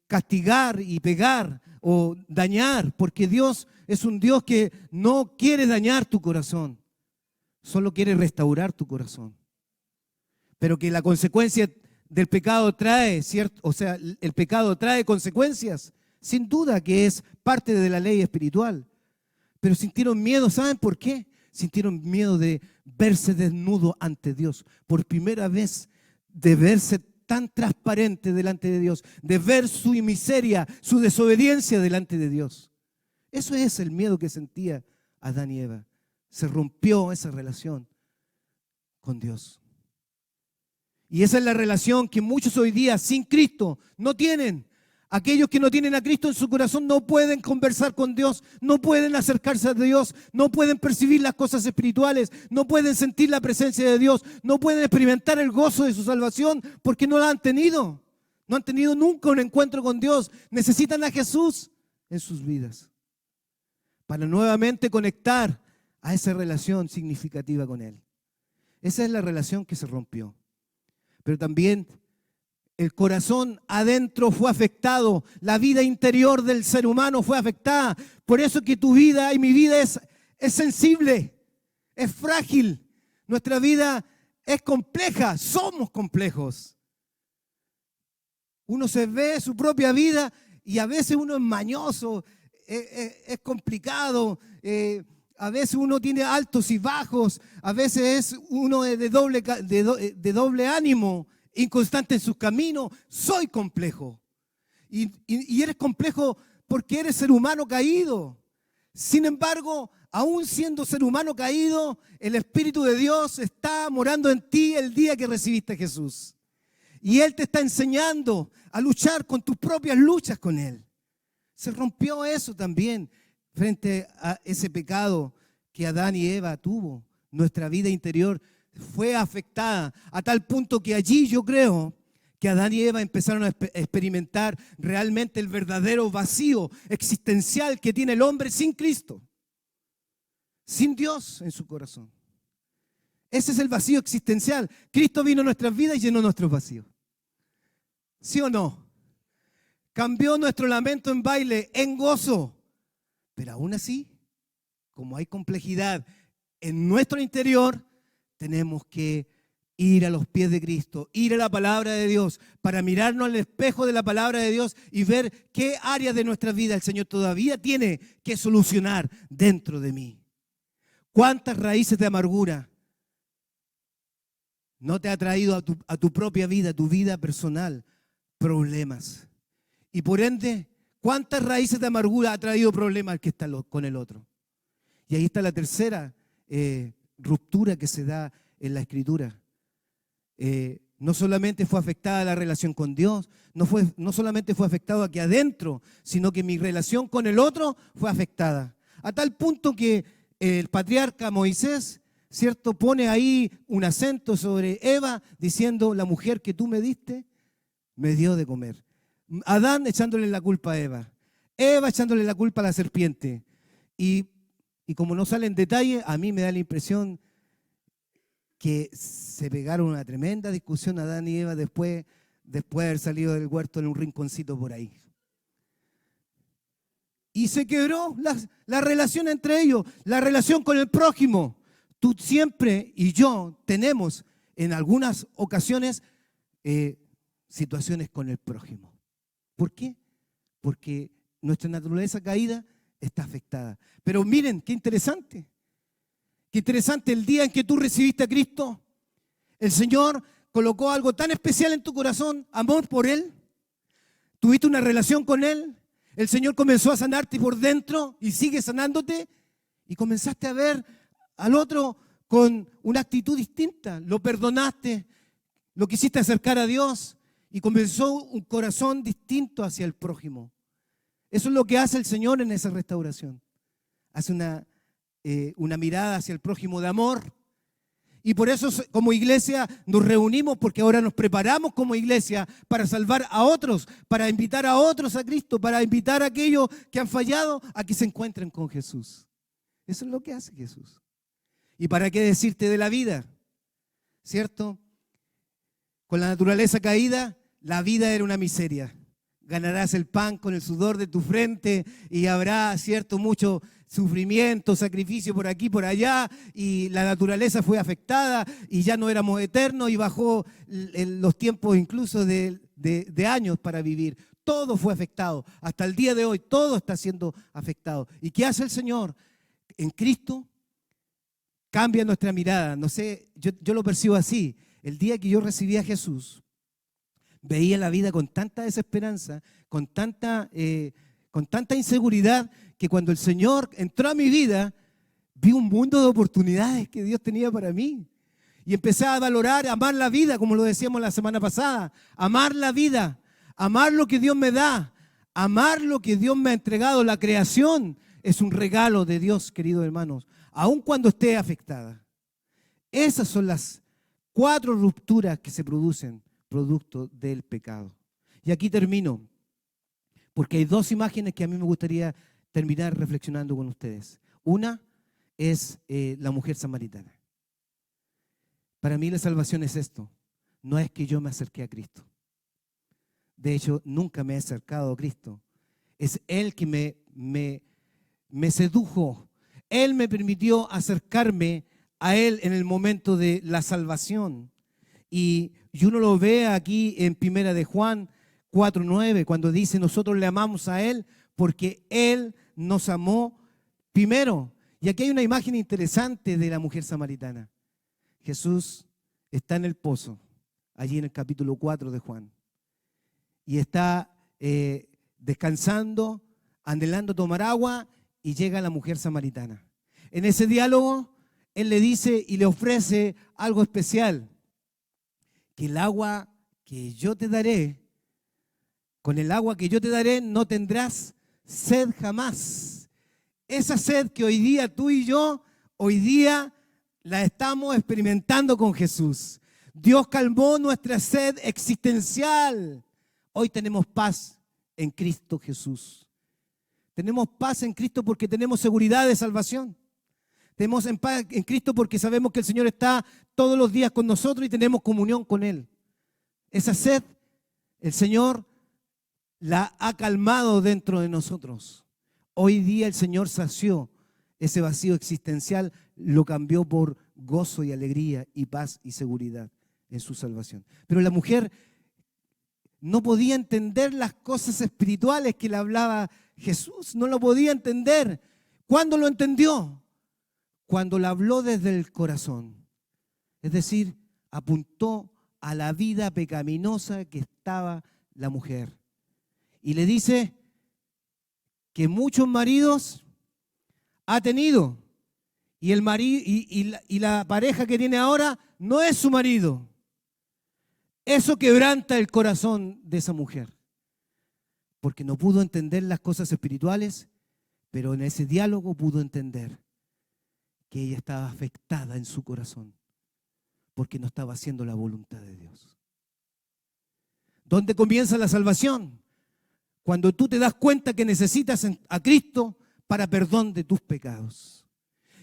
[SPEAKER 1] castigar y pegar o dañar, porque Dios es un Dios que no quiere dañar tu corazón. Solo quiere restaurar tu corazón. Pero que la consecuencia del pecado trae, ¿cierto? O sea, el pecado trae consecuencias, sin duda que es parte de la ley espiritual. Pero sintieron miedo, ¿saben por qué? Sintieron miedo de verse desnudo ante Dios. Por primera vez, de verse tan transparente delante de Dios, de ver su miseria, su desobediencia delante de Dios. Eso es el miedo que sentía Adán y Eva. Se rompió esa relación con Dios. Y esa es la relación que muchos hoy día sin Cristo no tienen. Aquellos que no tienen a Cristo en su corazón no pueden conversar con Dios, no pueden acercarse a Dios, no pueden percibir las cosas espirituales, no pueden sentir la presencia de Dios, no pueden experimentar el gozo de su salvación porque no la han tenido. No han tenido nunca un encuentro con Dios. Necesitan a Jesús en sus vidas para nuevamente conectar a esa relación significativa con Él. Esa es la relación que se rompió. Pero también el corazón adentro fue afectado, la vida interior del ser humano fue afectada. Por eso que tu vida y mi vida es sensible, es frágil. Nuestra vida es compleja, somos complejos. Uno se ve su propia vida y a veces uno es mañoso, es complicado. A veces uno tiene altos y bajos, a veces es uno de doble ánimo, inconstante en sus caminos. Soy complejo. Y eres complejo porque eres ser humano caído. Sin embargo, aún siendo ser humano caído, el Espíritu de Dios está morando en ti el día que recibiste a Jesús. Y Él te está enseñando a luchar con tus propias luchas con Él. Se rompió eso también frente a ese pecado que Adán y Eva tuvo. Nuestra vida interior fue afectada a tal punto que allí yo creo que Adán y Eva empezaron a experimentar realmente el verdadero vacío existencial que tiene el hombre sin Cristo, sin Dios en su corazón. Ese es el vacío existencial. Cristo vino a nuestras vidas y llenó nuestros vacíos. ¿Sí o no? Cambió nuestro lamento en baile, en gozo. Pero aún así, como hay complejidad en nuestro interior, tenemos que Ir a los pies de Cristo, ir a la palabra de Dios, para mirarnos al espejo de la palabra de Dios y ver qué áreas de nuestra vida el Señor todavía tiene que solucionar dentro de mí. ¿Cuántas raíces de amargura no te ha traído a tu propia vida, a tu vida personal, problemas? Y por ende, ¿cuántas raíces de amargura ha traído problemas el que está con el otro? Y ahí está la tercera ruptura que se da en la Escritura. No solamente fue afectada la relación con Dios, no solamente fue afectado aquí adentro, sino que mi relación con el otro fue afectada. A tal punto que el patriarca Moisés, ¿cierto?, pone ahí un acento sobre Eva, diciendo: la mujer que tú me diste, me dio de comer. Adán echándole la culpa a Eva. Eva echándole la culpa a la serpiente. Y como no sale en detalle, a mí me da la impresión que se pegaron una tremenda discusión Adán y Eva después de haber salido del huerto en un rinconcito por ahí. Y se quebró la relación entre ellos, la relación con el prójimo. Tú siempre y yo tenemos en algunas ocasiones situaciones con el prójimo. ¿Por qué? Porque nuestra naturaleza caída está afectada. Pero miren, qué interesante. Qué interesante, el día en que tú recibiste a Cristo, el Señor colocó algo tan especial en tu corazón, amor por Él. Tuviste una relación con Él. El Señor comenzó a sanarte por dentro y sigue sanándote. Y comenzaste a ver al otro con una actitud distinta. Lo perdonaste, lo quisiste acercar a Dios y comenzó un corazón distinto hacia el prójimo. Eso es lo que hace el Señor en esa restauración. Hace una mirada hacia el prójimo de amor. Y por eso como iglesia nos reunimos, porque ahora nos preparamos como iglesia para salvar a otros, para invitar a otros a Cristo, para invitar a aquellos que han fallado a que se encuentren con Jesús. Eso es lo que hace Jesús. ¿Y para qué decirte de la vida? ¿Cierto? Con la naturaleza caída, la vida era una miseria. Ganarás el pan con el sudor de tu frente y habrá, cierto, mucho sufrimiento, sacrificio por aquí, por allá, y la naturaleza fue afectada y ya no éramos eternos y bajó los tiempos incluso de años para vivir. Todo fue afectado. Hasta el día de hoy todo está siendo afectado. ¿Y qué hace el Señor? En Cristo cambia nuestra mirada. No sé, yo lo percibo así. El día que yo recibí a Jesús, veía la vida con tanta desesperanza, con tanta inseguridad, que cuando el Señor entró a mi vida, vi un mundo de oportunidades que Dios tenía para mí. Y empecé a valorar, a amar la vida, como lo decíamos la semana pasada. Amar la vida, amar lo que Dios me da, amar lo que Dios me ha entregado. La creación es un regalo de Dios, queridos hermanos, aun cuando esté afectada. Esas son las 4 rupturas que se producen producto del pecado. Y aquí termino, porque hay 2 imágenes que a mí me gustaría terminar reflexionando con ustedes. Una es la mujer samaritana. Para mí la salvación es esto. No es que yo me acerqué a Cristo. De hecho, nunca me he acercado a Cristo. Es Él que me sedujo. Él me permitió acercarme a Él en el momento de la salvación. Y uno lo ve aquí en 1 de Juan 4:9, cuando dice: nosotros le amamos a Él porque Él nos amó primero. Y aquí hay una imagen interesante de la mujer samaritana. Jesús está en el pozo, allí en el capítulo 4 de Juan, y está descansando, anhelando tomar agua, y llega la mujer samaritana. En ese diálogo, Él le dice y le ofrece algo especial: que el agua que yo te daré, con el agua que yo te daré no tendrás sed jamás. Esa sed que hoy día tú y yo, hoy día la estamos experimentando con Jesús. Dios calmó nuestra sed existencial. Hoy tenemos paz en Cristo Jesús. Tenemos paz en Cristo porque tenemos seguridad de salvación. Tenemos paz en Cristo porque sabemos que el Señor está todos los días con nosotros y tenemos comunión con Él. Esa sed, el Señor la ha calmado dentro de nosotros. Hoy día el Señor sació ese vacío existencial, lo cambió por gozo y alegría y paz y seguridad. en su salvación. Pero la mujer no podía entender las cosas espirituales que le hablaba Jesús, no lo podía entender. ¿Cuándo lo entendió? Cuando le habló desde el corazón. Es decir, apuntó a la vida pecaminosa que estaba la mujer. Y le dice que muchos maridos ha tenido y el marido y la pareja que tiene ahora no es su marido. Eso quebranta el corazón de esa mujer, porque no pudo entender las cosas espirituales, pero en ese diálogo pudo entender que ella estaba afectada en su corazón, porque no estaba haciendo la voluntad de Dios. ¿Dónde comienza la salvación? Cuando tú te das cuenta que necesitas a Cristo para perdón de tus pecados.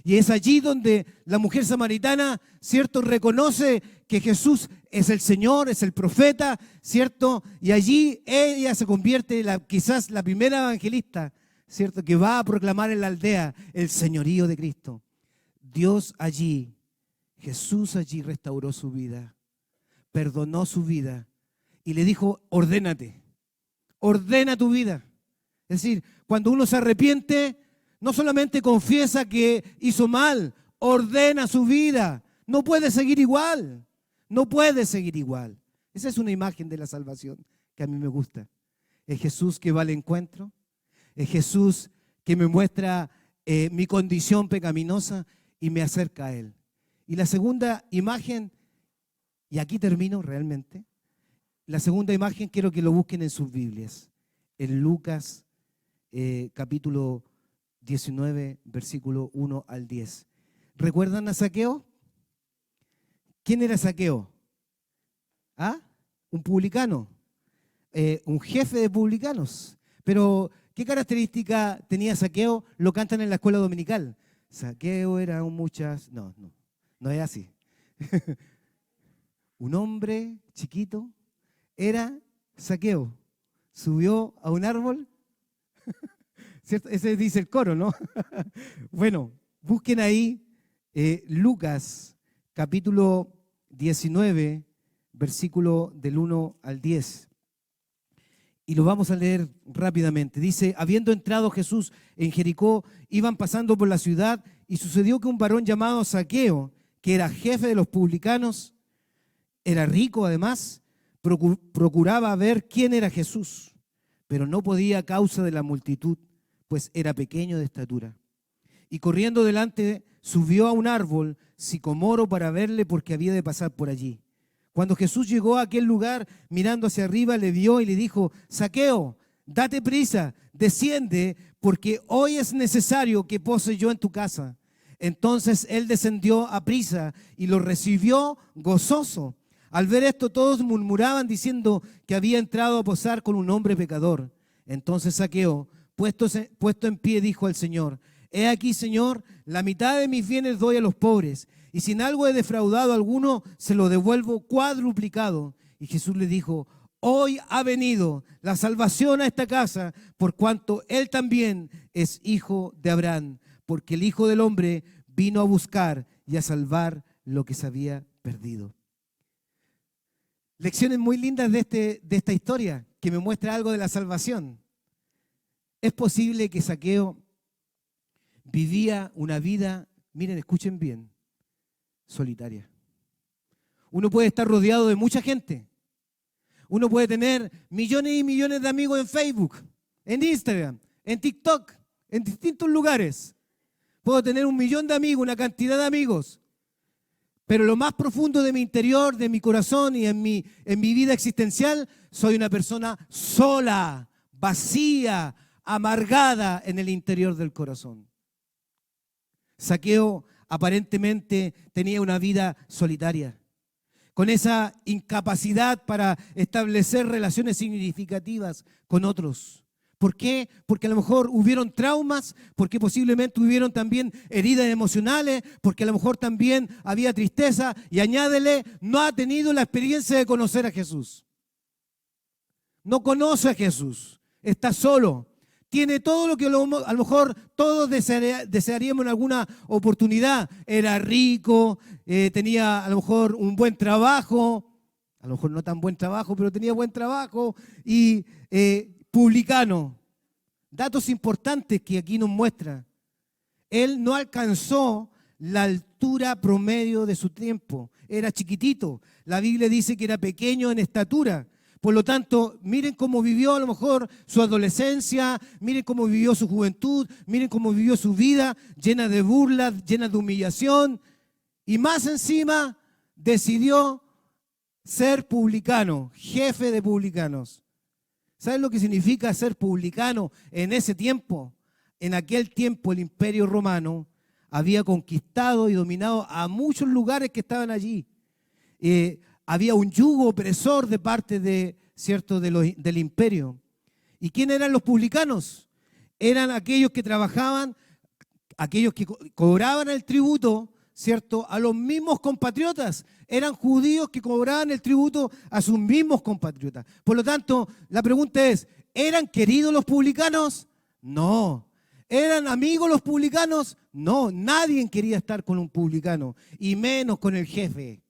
[SPEAKER 1] Y es allí donde la mujer samaritana, ¿cierto?, reconoce que Jesús es el Señor, es el profeta, ¿cierto? Y allí ella se convierte quizás la primera evangelista, ¿cierto?, que va a proclamar en la aldea el señorío de Cristo. Dios allí, Jesús allí restauró su vida, perdonó su vida y le dijo, ordénate, ordena tu vida. Es decir, cuando uno se arrepiente, no solamente confiesa que hizo mal, ordena su vida. No puede seguir igual, no puede seguir igual. Esa es una imagen de la salvación que a mí me gusta. Es Jesús que va al encuentro, es Jesús que me muestra mi condición pecaminosa y me acerca a Él. Y la segunda imagen, y aquí termino realmente, la segunda imagen quiero que lo busquen en sus Biblias, en Lucas capítulo 19, versículo 1 al 10. ¿Recuerdan a Zaqueo? ¿Quién era Zaqueo? ¿Ah? Un publicano, un jefe de publicanos. Pero, ¿qué característica tenía Zaqueo? Lo cantan en la escuela dominical. Zaqueo era un muchacho. No es así. Un hombre chiquito era Zaqueo. Subió a un árbol. ¿Cierto? Ese dice el coro, ¿no? Bueno, busquen ahí Lucas capítulo 19, versículo del 1 al 10. Y lo vamos a leer rápidamente. Dice, habiendo entrado Jesús en Jericó, iban pasando por la ciudad y sucedió que un varón llamado Zaqueo, que era jefe de los publicanos, era rico además, procuraba ver quién era Jesús, pero no podía a causa de la multitud, pues era pequeño de estatura. Y corriendo delante, subió a un árbol sicomoro para verle porque había de pasar por allí. Cuando Jesús llegó a aquel lugar, mirando hacia arriba, le vio y le dijo, Zaqueo, date prisa, desciende, porque hoy es necesario que pose yo en tu casa. Entonces él descendió a prisa y lo recibió gozoso. Al ver esto, todos murmuraban diciendo que había entrado a posar con un hombre pecador. Entonces Zaqueo, puesto en pie, dijo al Señor, he aquí, Señor, la mitad de mis bienes doy a los pobres, y si en algo he defraudado a alguno, se lo devuelvo cuadruplicado. Y Jesús le dijo, hoy ha venido la salvación a esta casa, por cuanto él también es hijo de Abraham, porque el Hijo del Hombre vino a buscar y a salvar lo que se había perdido. Lecciones muy lindas de esta historia, que me muestra algo de la salvación. Es posible que Zaqueo vivía una vida, miren, escuchen bien, solitaria. Uno puede estar rodeado de mucha gente. Uno puede tener millones y millones de amigos en Facebook, en Instagram, en TikTok, en distintos lugares. Puedo tener 1 millón de amigos, una cantidad de amigos. Pero lo más profundo de mi interior, de mi corazón y en mi vida existencial, soy una persona sola, vacía, amargada en el interior del corazón. Zaqueo aparentemente tenía una vida solitaria, con esa incapacidad para establecer relaciones significativas con otros. ¿Por qué? Porque a lo mejor hubieron traumas, porque posiblemente hubieron también heridas emocionales, porque a lo mejor también había tristeza y añádele, no ha tenido la experiencia de conocer a Jesús. No conoce a Jesús, está solo. tiene todo lo que a lo mejor todos desearíamos en alguna oportunidad. Era rico, tenía a lo mejor un buen trabajo, a lo mejor no tan buen trabajo, pero tenía buen trabajo, y publicano. Datos importantes que aquí nos muestra. Él no alcanzó la altura promedio de su tiempo. Era chiquitito. La Biblia dice que era pequeño en estatura. Por lo tanto, miren cómo vivió a lo mejor su adolescencia, miren cómo vivió su juventud, miren cómo vivió su vida, llena de burlas, llena de humillación. Y más encima, decidió ser publicano, jefe de publicanos. ¿Saben lo que significa ser publicano en ese tiempo? En aquel tiempo el Imperio Romano había conquistado y dominado a muchos lugares que estaban allí. Había un yugo opresor de parte del imperio. ¿Y quién eran los publicanos? Eran aquellos que trabajaban, aquellos que cobraban el tributo, ¿cierto?, a los mismos compatriotas. Eran judíos que cobraban el tributo a sus mismos compatriotas. Por lo tanto, la pregunta es, ¿eran queridos los publicanos? No. ¿Eran amigos los publicanos? No. Nadie quería estar con un publicano, y menos con el jefe.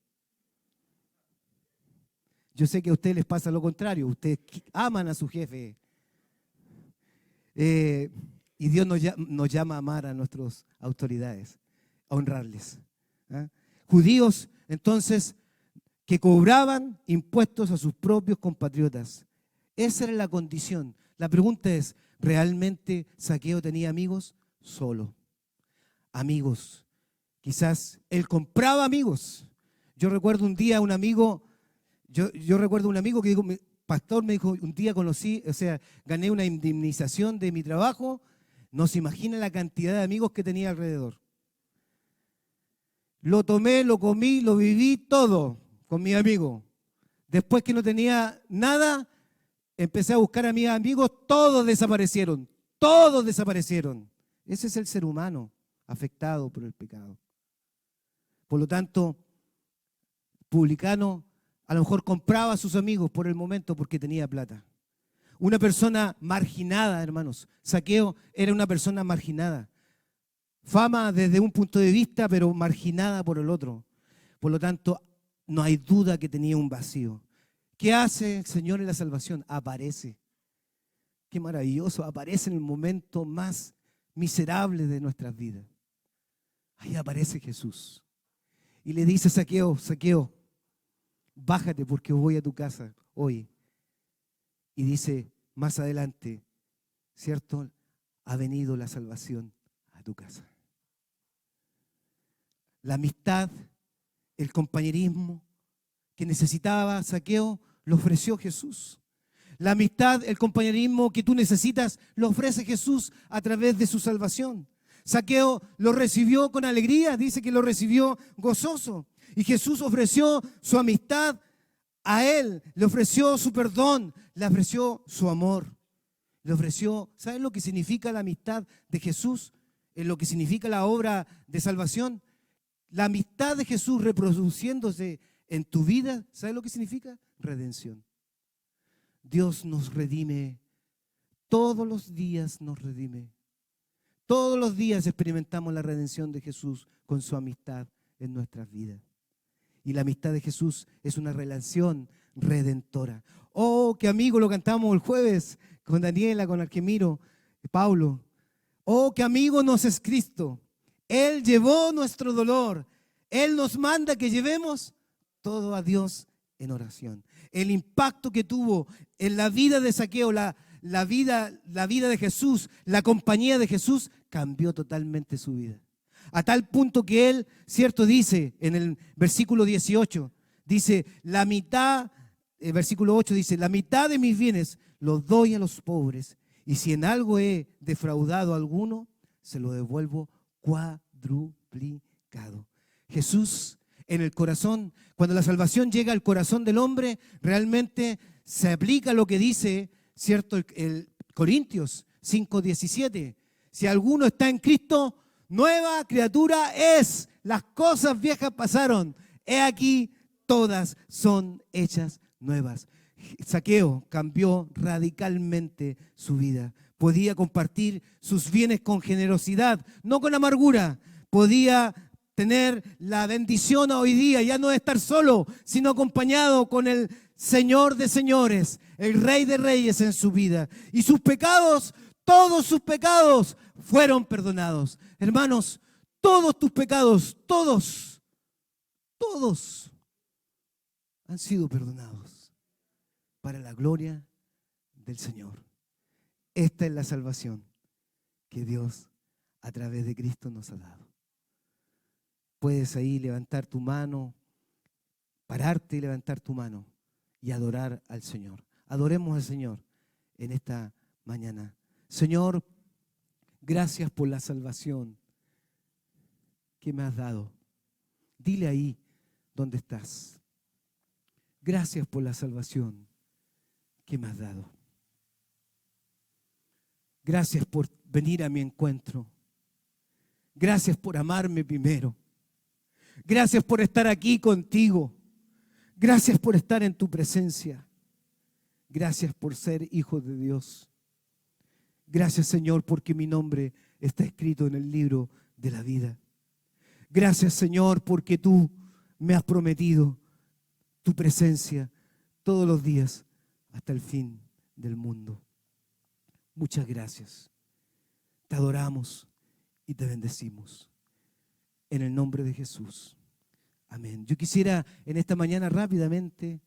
[SPEAKER 1] Yo sé que a ustedes les pasa lo contrario. Ustedes aman a su jefe. Y Dios nos llama a amar a nuestras autoridades, a honrarles. Judíos, entonces, que cobraban impuestos a sus propios compatriotas. Esa era la condición. La pregunta es, ¿realmente Zaqueo tenía amigos? Solo. Amigos. Quizás él compraba amigos. Yo recuerdo un día un amigo, yo recuerdo un amigo que dijo, pastor, me dijo, un día gané una indemnización de mi trabajo. No se imagina la cantidad de amigos que tenía alrededor. Lo tomé, lo comí, lo viví todo con mi amigo. Después que no tenía nada, empecé a buscar a mis amigos, todos desaparecieron. Todos desaparecieron. Ese es el ser humano afectado por el pecado. Por lo tanto, publicano a lo mejor compraba a sus amigos por el momento porque tenía plata. Una persona marginada, hermanos. Zaqueo era una persona marginada. Fama desde un punto de vista, pero marginada por el otro. Por lo tanto, no hay duda que tenía un vacío. ¿Qué hace el Señor en la salvación? Aparece. Qué maravilloso. Aparece en el momento más miserable de nuestras vidas. Ahí aparece Jesús. Y le dice a Zaqueo, Zaqueo, bájate porque voy a tu casa hoy. Y dice más adelante, ¿cierto? Ha venido la salvación a tu casa. La amistad, el compañerismo que necesitaba Zaqueo, lo ofreció Jesús. La amistad, el compañerismo que tú necesitas, lo ofrece Jesús a través de su salvación. Zaqueo lo recibió con alegría, dice que lo recibió gozoso. Y Jesús ofreció su amistad a él, le ofreció su perdón, le ofreció su amor. Le ofreció, ¿saben lo que significa la amistad de Jesús? Lo que significa la obra de salvación. La amistad de Jesús reproduciéndose en tu vida, ¿sabes lo que significa? Redención. Dios nos redime, todos los días nos redime. Todos los días experimentamos la redención de Jesús con su amistad en nuestras vidas. Y la amistad de Jesús es una relación redentora. Oh, qué amigo, lo cantamos el jueves con Daniela, con Arquemiro, Pablo. Oh, qué amigo nos es Cristo. Él llevó nuestro dolor. Él nos manda que llevemos todo a Dios en oración. El impacto que tuvo en la vida de Zaqueo, la vida de Jesús, la compañía de Jesús, cambió totalmente su vida. A tal punto que él, cierto, dice en el versículo 18, dice, la mitad, el versículo 8 dice, la mitad de mis bienes los doy a los pobres, y si en algo he defraudado a alguno, se lo devuelvo cuadruplicado. Jesús en el corazón, cuando la salvación llega al corazón del hombre, realmente se aplica lo que dice, cierto, el Corintios 5:17. Si alguno está en Cristo, nueva criatura es. Las cosas viejas pasaron. He aquí, todas son hechas nuevas. Zaqueo cambió radicalmente su vida podía compartir sus bienes con generosidad, no con amargura. Podía tener la bendición hoy día, ya no de estar solo, sino acompañado con el Señor de señores, el Rey de reyes en su vida. Y sus pecados, todos sus pecados fueron perdonados. Hermanos, todos tus pecados, todos han sido perdonados para la gloria del Señor. Esta es la salvación que Dios a través de Cristo nos ha dado. Puedes ahí levantar tu mano, pararte y levantar tu mano y adorar al Señor. Adoremos al Señor en esta mañana. Señor, gracias por la salvación que me has dado. Dile ahí donde estás. Gracias por la salvación que me has dado. Gracias por venir a mi encuentro. Gracias por amarme primero. Gracias por estar aquí contigo. Gracias por estar en tu presencia. Gracias por ser hijo de Dios. Gracias, Señor, porque mi nombre está escrito en el libro de la vida. Gracias, Señor, porque tú me has prometido tu presencia todos los días hasta el fin del mundo. Muchas gracias. Te adoramos y te bendecimos. En el nombre de Jesús. Amén. Yo quisiera en esta mañana rápidamente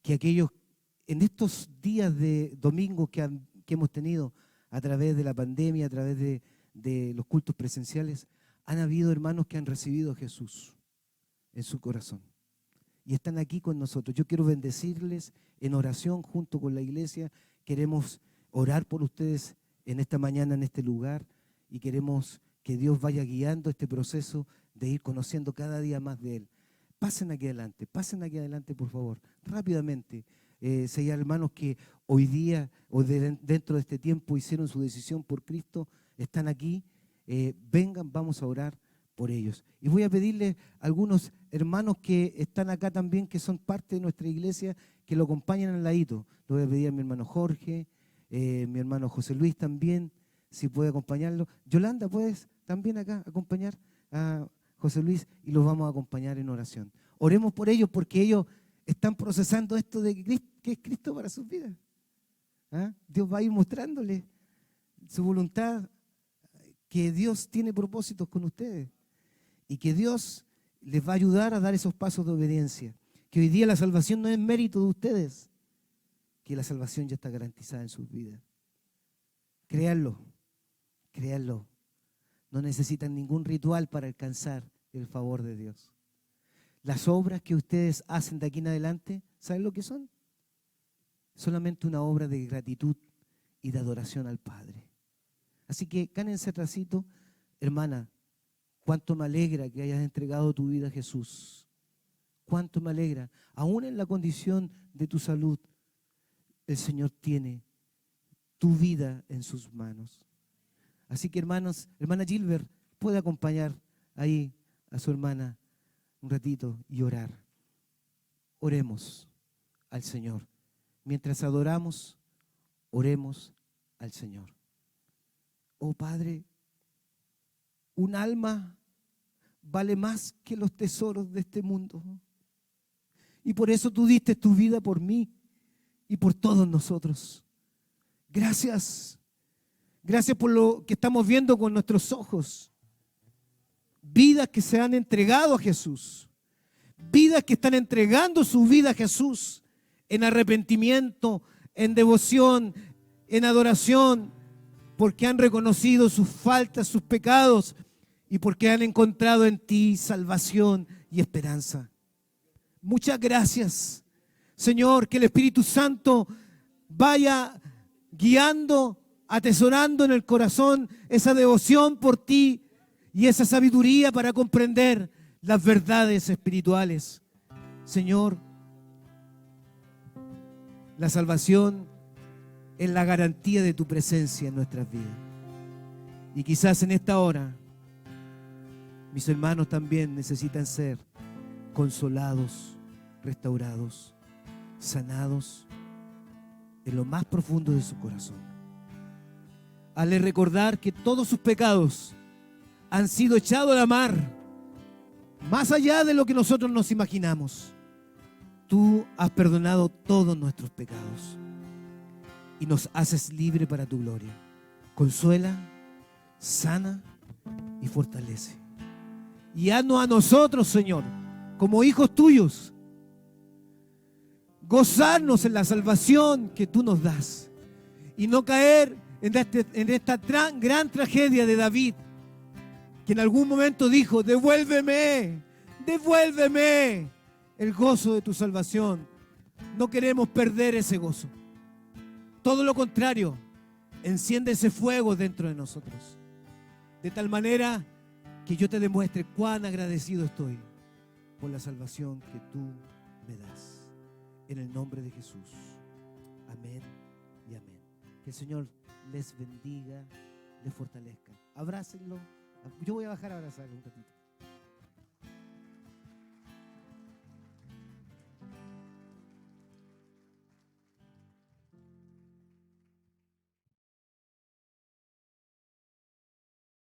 [SPEAKER 1] que aquellos, en estos días de domingo que hemos tenido a través de la pandemia, a través de los cultos presenciales, han habido hermanos que han recibido a Jesús en su corazón y están aquí con nosotros. Yo quiero bendecirles en oración junto con la iglesia. Queremos orar por ustedes en esta mañana, en este lugar, y queremos que Dios vaya guiando este proceso de ir conociendo cada día más de Él. Pasen aquí adelante, por favor, rápidamente. Si hay hermanos que hoy día o dentro de este tiempo hicieron su decisión por Cristo, están aquí, vengan, vamos a orar por ellos. Y voy a pedirle a algunos hermanos que están acá también, que son parte de nuestra iglesia, que lo acompañen al ladito. Le voy a pedir a mi hermano Jorge, mi hermano José Luis también, si puede acompañarlo. Yolanda, ¿puedes también acá acompañar a José Luis? Y los vamos a acompañar en oración. Oremos por ellos porque ellos están procesando esto de que es Cristo para sus vidas. ¿Ah? Dios va a ir mostrándoles su voluntad, que Dios tiene propósitos con ustedes y que Dios les va a ayudar a dar esos pasos de obediencia. Que hoy día la salvación no es mérito de ustedes, que la salvación ya está garantizada en sus vidas. Créanlo. No necesitan ningún ritual para alcanzar el favor de Dios. Las obras que ustedes hacen de aquí en adelante, ¿saben lo que son? Solamente una obra de gratitud y de adoración al Padre. Así que cánense atrasito, hermana, cuánto me alegra que hayas entregado tu vida a Jesús. Cuánto me alegra, aún en la condición de tu salud, el Señor tiene tu vida en sus manos. Así que hermanos, hermana Gilbert, puede acompañar ahí a su hermana un ratito y orar. Oremos al Señor. Mientras adoramos, oremos al Señor. Oh Padre, un alma vale más que los tesoros de este mundo. Y por eso tú diste tu vida por mí y por todos nosotros. Gracias. Gracias por lo que estamos viendo con nuestros ojos. Vidas que se han entregado a Jesús. Vidas que están entregando su vida a Jesús en arrepentimiento, en devoción, en adoración, porque han reconocido sus faltas, sus pecados y porque han encontrado en ti salvación y esperanza. Muchas gracias, Señor, que el Espíritu Santo vaya guiando, atesorando en el corazón esa devoción por ti y esa sabiduría para comprender las verdades espirituales. Señor, la salvación es la garantía de tu presencia en nuestras vidas. Y quizás en esta hora, mis hermanos también necesitan ser consolados, restaurados, sanados en lo más profundo de su corazón. Hazle recordar que todos sus pecados han sido echados a la mar, más allá de lo que nosotros nos imaginamos. Tú has perdonado todos nuestros pecados y nos haces libre para tu gloria. Consuela, sana y fortalece. Y haznos a nosotros, Señor, como hijos tuyos, gozarnos en la salvación que tú nos das y no caer en esta gran tragedia de David, que en algún momento dijo: devuélveme, devuélveme el gozo de tu salvación. No queremos perder ese gozo. Todo lo contrario, enciende ese fuego dentro de nosotros, de tal manera que yo te demuestre cuán agradecido estoy por la salvación que tú me das. En el nombre de Jesús. Amén y amén. Que el Señor les bendiga, les fortalezca. Abrácenlo. Yo voy a bajar a abrazarlo un ratito.